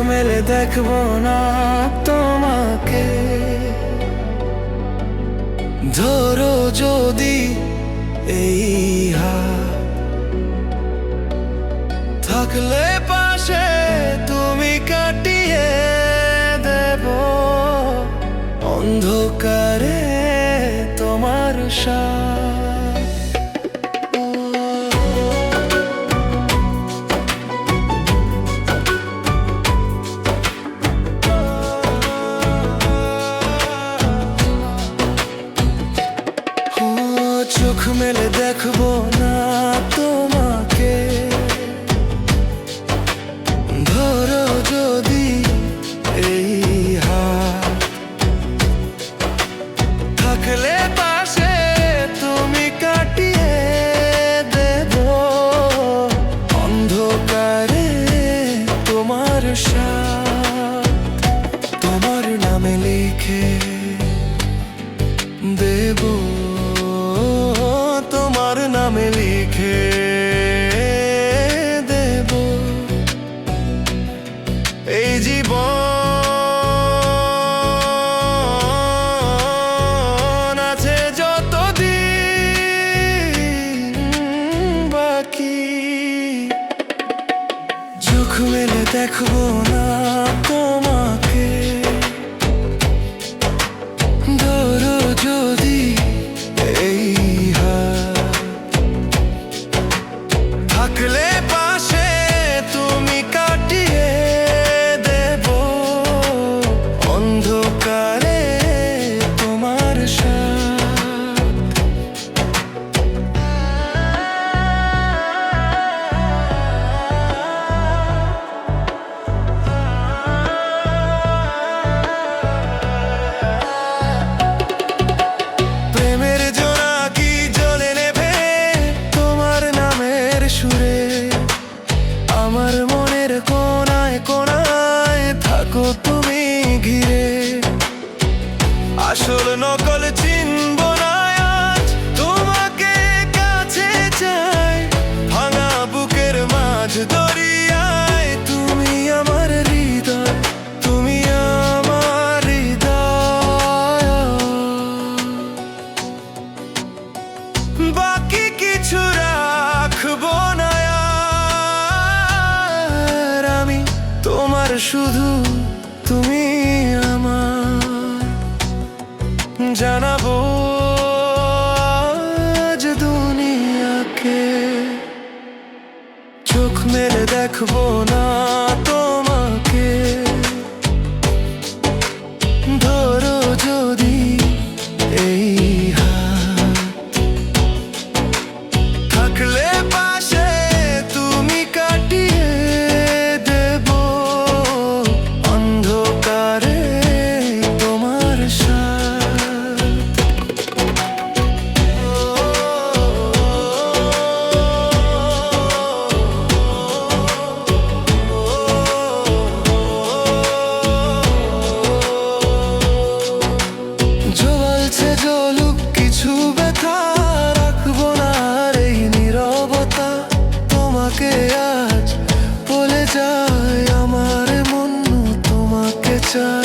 মেলে দেখবো না তোমাকে, ধরো যদি এই হাত, থাকলে পাশে তুমি কাটিয়ে দেব অন্ধকারে তোমার সাথ। চোখ মেলে দেখবো না তোমাকে, ধরো যদি এই হাত, থাকলে পাশে তুমি কাটিয়ে দেব অন্ধকারে তোমার সাথ। তোমার নামে লিখে দেব, তোমার নামে লিখে দেব এই জীবন আছে যতদিন বাকি। চোখ মেলে দেখবো না তোমাকে, ধরো যদি এই হাত, থাকলে পাশে তুমি কাটিয়ে দেব অন্ধকারে তোমার সাথ। প্রেমের জোনাকি জ্বলে নেভে তোমার নামের সুরে, আমার মনের কোনায় কোনায় থাকো তুমি ঘিরে। আসল নকল চিনব না আজ, তোমাকে কাছে চাই ভাঙা বুকের মাঝ দরিয়ায়। তুমি আমার হৃদয়, তুমি আমার হৃদয়, বাকি কিছু রাখবো না আর আমি তোমার, শুধু তুমি আমার। জানাবো আজ দুনিয়াকে, চোখ মেলে দেখবো না তোমাকে, ধরো যদি এই হাত, থাকলে পাশে তুমি কাটিয়ে দেব অন্ধকারে তোমার সাথ। জ্বলছে জ্বলুক কিছু ব্যথা, রাখবো না আর এই নীরবতা। তোমাকে আজ বলে যায় আমার মন তোমাকে চায়।